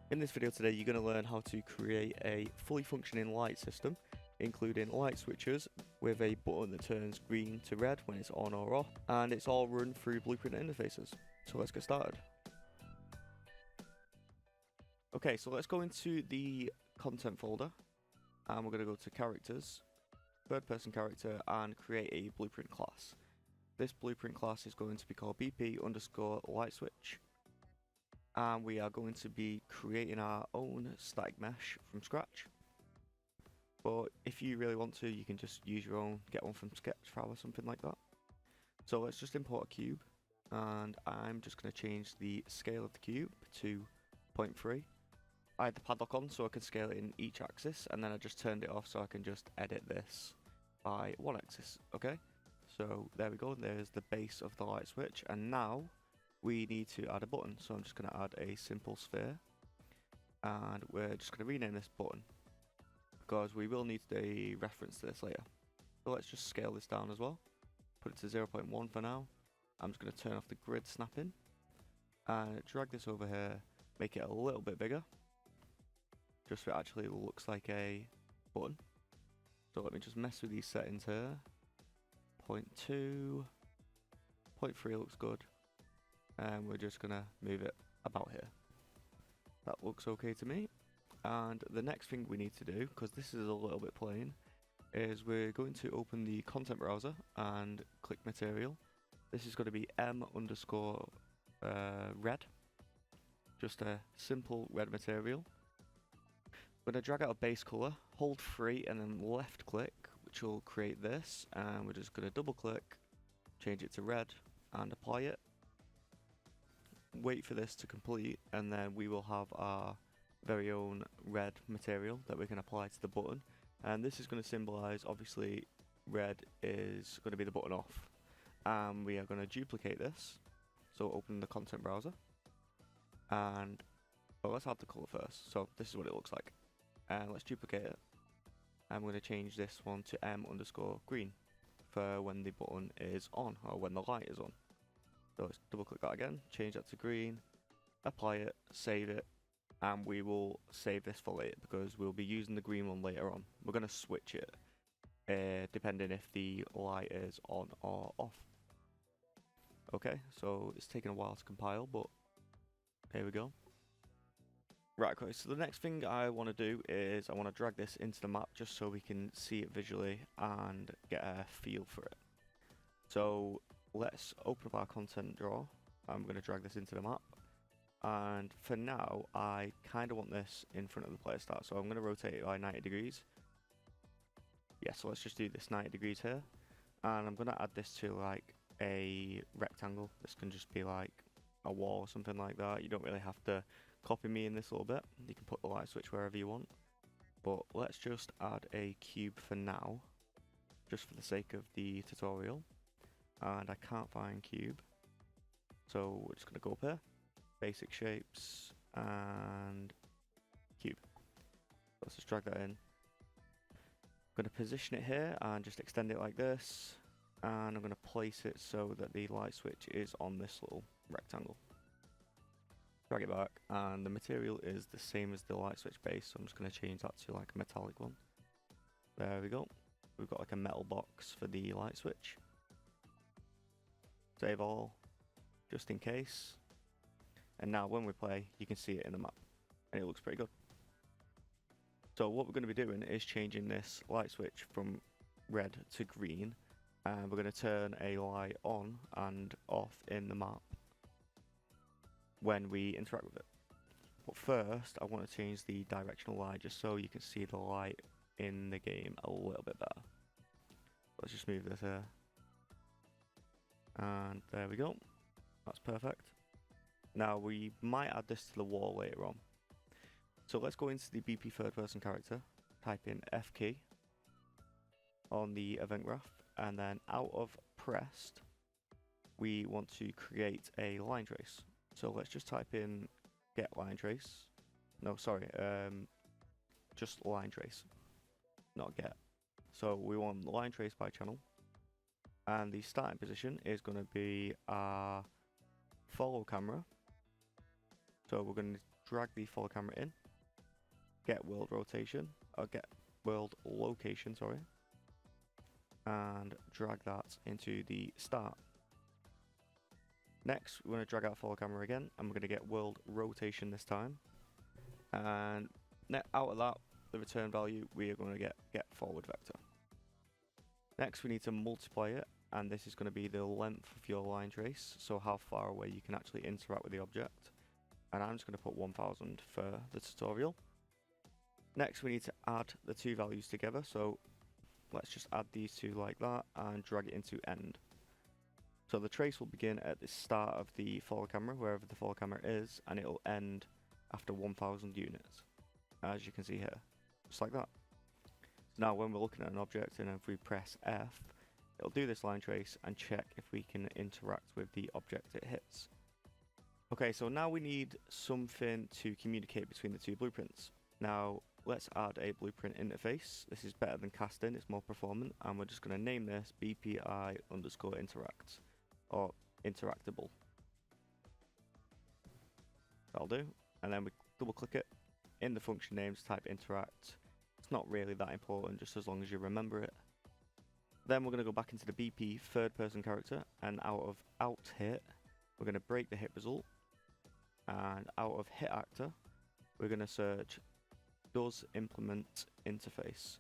In this video today, you're going to learn how to create a fully functioning light system, including light switches with a button that turns green to red when it's on or off, and it's all run through Blueprint interfaces. So let's get started. Okay, so let's go into the content folder, and we're going to go to characters, third person character, and create a blueprint class. This blueprint class is going to be called BP_light_switch. And we are going to be creating our own static mesh from scratch. But if you really want to, you can just use your own, get one from Sketchfab or something like that. So let's just import a cube, and I'm just going to change the scale of the cube to 0.3. I had the padlock on so I can scale it in each axis, and then I just turned it off so I can just edit this by one axis. Okay, so there we go, there's the base of the light switch, and now we need to add a button. So I'm just going to add a simple sphere, and we're just going to rename this button because we will need a reference to this later. So let's just scale this down as well, put it to 0.1 for now. I'm just going to turn off the grid snapping and drag this over here, make it a little bit bigger just so it actually looks like a button. So let me just mess with these settings here. 0.2, 0.3 looks good. And we're just gonna move it about here. That looks okay to me. And the next thing we need to do, because this is a little bit plain, is we're going to open the content browser and click material. This is going to be m_red, just a simple red material. We're going to drag out a base color, hold 3 and then left click, which will create this, and we're just going to double click, change it to red and apply it. Wait for this to complete, and then we will have our very own red material that we can apply to the button. And this is going to symbolize, obviously red is going to be the button off, and we are going to duplicate this. So open the content browser, and let's add the color first. So this is what it looks like, and let's duplicate it. I'm going to change this one to m_green for when the button is on, or when the light is on. So let's double click that again, change that to green, apply it, save it, and we will save this for later because we'll be using the green one later on. We're going to switch it depending if the light is on or off. Okay, so it's taking a while to compile, but there we go. Right, okay, so the next thing I want to do is I want to drag this into the map just so we can see it visually and get a feel for it. So let's open up our content drawer. I'm going to drag this into the map, and for now I kind of want this in front of the player start, so I'm going to rotate it by 90 degrees. Yeah, so let's just do this 90 degrees here, and I'm going to add this to like a rectangle. This can just be like a wall or something like that. You don't really have to copy me in this little bit. You can put the light switch wherever you want, but let's just add a cube for now, just for the sake of the tutorial. And I can't find cube, so we're just going to go up here, basic shapes, and cube. Let's just drag that in. I'm going to position it here and just extend it like this, and I'm going to place it so that the light switch is on this little rectangle. Drag it back, and the material is the same as the light switch base, so I'm just going to change that to like a metallic one. There we go. We've got like a metal box for the light switch. Save all, just in case. And now when we play, you can see it in the map, and it looks pretty good. So what we're going to be doing is changing this light switch from red to green, and we're going to turn a light on and off in the map when we interact with it. But first, I want to change the directional light just so you can see the light in the game a little bit better. Let's just move this here. And there we go, that's perfect. Now we might add this to the wall later on. So let's go into the BP third person character, type in F key on the event graph, and then out of pressed, we want to create a line trace. So let's just type in get line trace. No, sorry, just line trace, not get. So we want line trace by channel. And the starting position is going to be our follow camera. So we're going to drag the follow camera in, get world rotation, or get world location, sorry, and drag that into the start. Next, we're going to drag out follow camera again, and we're going to get world rotation this time. And out of that, the return value, we are going to get forward vector. Next, we need to multiply it, and this is going to be the length of your line trace, so how far away you can actually interact with the object. And I'm just going to put 1000 for the tutorial. Next, we need to add the two values together, so let's just add these two like that and drag it into end. So the trace will begin at the start of the follow camera, wherever the follow camera is, and it will end after 1000 units, as you can see here, just like that. So now when we're looking at an object, and if we press F, it'll do this line trace and check if we can interact with the object it hits. Okay, so now we need something to communicate between the two blueprints. Now let's add a blueprint interface. This is better than casting, it's more performant, and we're just going to name this BPI_interact, or interactable. That'll do. And then we double click it. In the function names, type interact. It's not really that important, just as long as you remember it. Then we're going to go back into the BP third person character, and out of out hit, we're going to break the hit result. And out of hit actor, we're going to search does implement interface.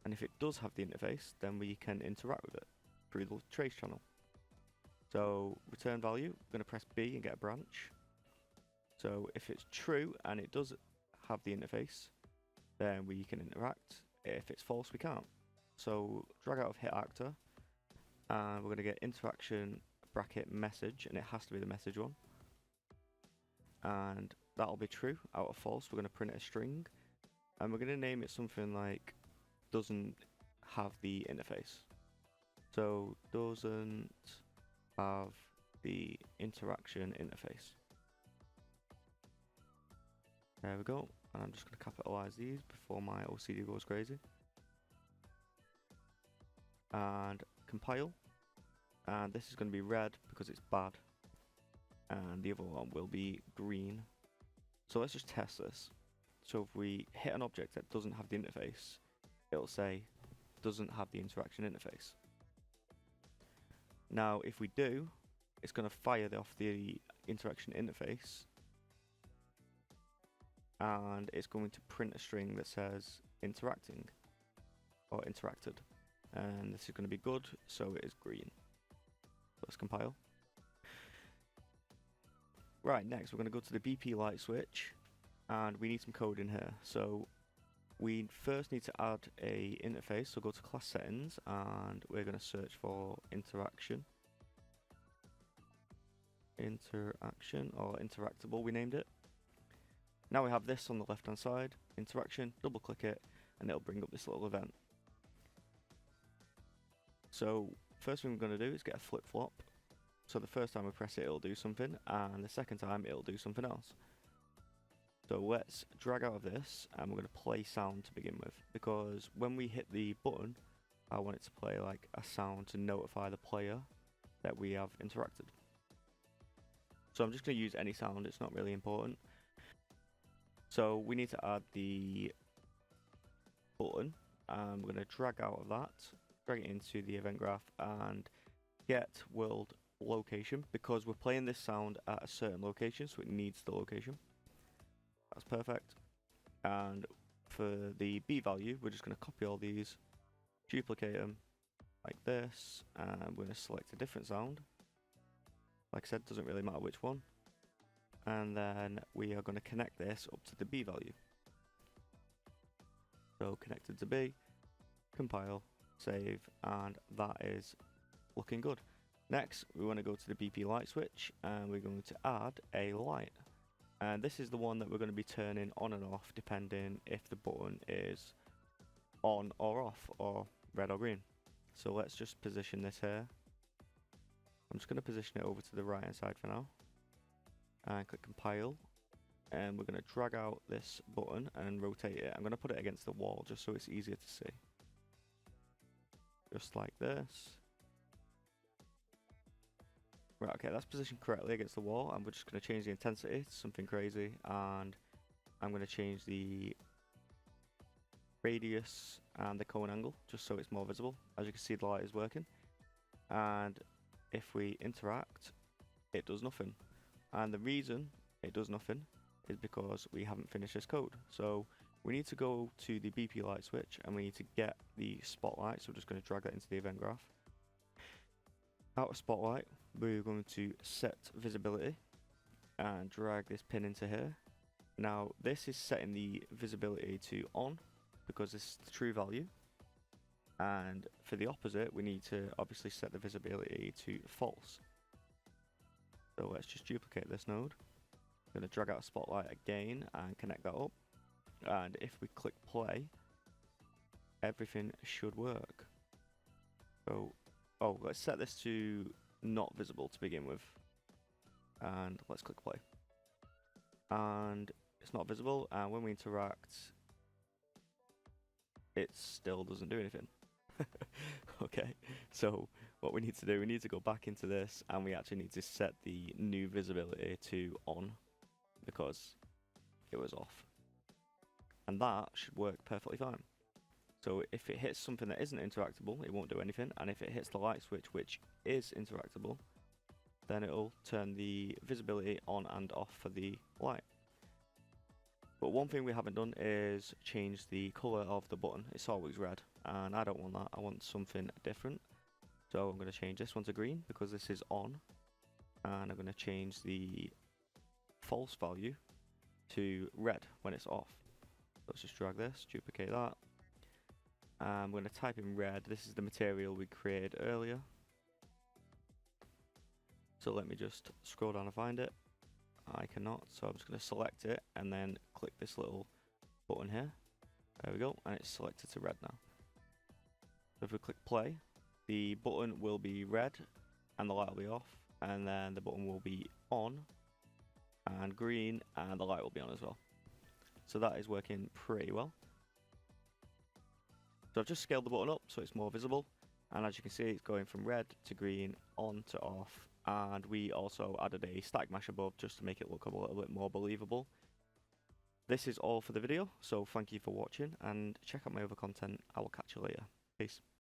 And if it does have the interface, then we can interact with it through the trace channel. So return value, we're going to press B and get a branch. So if it's true and it does have the interface, then we can interact. If it's false, we can't. So drag out of hit actor, and we're going to get interaction bracket message, and it has to be the message one. And that'll be true. Out of false, we're going to print a string, and we're going to name it something like doesn't have the interface. So doesn't have the interaction interface. There we go. And I'm just going to capitalize these before my OCD goes crazy. And compile. And this is going to be red because it's bad. And the other one will be green. So let's just test this. So if we hit an object that doesn't have the interface, it'll say doesn't have the interaction interface. Now if we do, it's going to fire off the interaction interface, and it's going to print a string that says interacting or interacted, and this is going to be good, so it is green. Let's compile. Right, next we're going to go to the BP light switch, and we need some code in here. So we first need to add a interface, so go to class settings, and we're going to search for interaction or interactable, we named it. Now we have this on the left hand side, interaction, double click it, and it'll bring up this little event. So first thing we're going to do is get a flip flop. So the first time we press it, it'll do something, and the second time it'll do something else. So let's drag out of this, and we're going to play sound to begin with, because when we hit the button, I want it to play like a sound to notify the player that we have interacted. So I'm just going to use any sound, it's not really important. So we need to add the button, and we're going to drag out of that, drag it into the event graph, and get world location, because we're playing this sound at a certain location, so it needs the location. That's perfect. And for the B value, we're just going to copy all these, duplicate them like this, and we're going to select a different sound. Like I said, doesn't really matter which one. And then we are going to connect this up to the B value. So connected to B, compile, save, and that is looking good. Next, we want to go to the BP light switch, and we're going to add a light. And this is the one that we're going to be turning on and off depending if the button is on or off, or red or green. So let's just position this here. I'm just going to position it over to the right hand side for now. And click compile, and we're going to drag out this button and rotate it. I'm going to put it against the wall just so it's easier to see. Just like this. Right, okay, that's positioned correctly against the wall, and we're just going to change the intensity to something crazy, and I'm going to change the radius and the cone angle just so it's more visible. As you can see, the light is working, and if we interact, it does nothing. And the reason it does nothing is because we haven't finished this code. So we need to go to the BP light switch and we need to get the spotlight. So we're just going to drag that into the event graph. Out of spotlight, we're going to set visibility and drag this pin into here. Now this is setting the visibility to on because this is the true value. And for the opposite, we need to obviously set the visibility to false. So let's just duplicate this node. I'm going to drag out a spotlight again and connect that up. And if we click play, everything should work. So, oh, let's set this to not visible to begin with. And let's click play. And it's not visible, and when we interact, it still doesn't do anything. Okay, so what we need to do, we need to go back into this, and we actually need to set the new visibility to on, because it was off. And that should work perfectly fine. So if it hits something that isn't interactable, it won't do anything, and if it hits the light switch, which is interactable, then it'll turn the visibility on and off for the light. But one thing we haven't done is change the colour of the button. It's always red, and I don't want that. I want something different. So I'm going to change this one to green because this is on, and I'm going to change the false value to red when it's off. Let's just drag this, duplicate that. I'm going to type in red. This is the material we created earlier. So let me just scroll down and find it. I cannot, so I'm just going to select it and then click this little button here. There we go, and it's selected to red now. So if we click play, the button will be red and the light will be off, and then the button will be on and green, and the light will be on as well. So that is working pretty well. So I've just scaled the button up so it's more visible, and as you can see, it's going from red to green, on to off. And we also added a static mesh above just to make it look a little bit more believable. This is all for the video, so thank you for watching, and check out my other content. I will catch you later. Peace.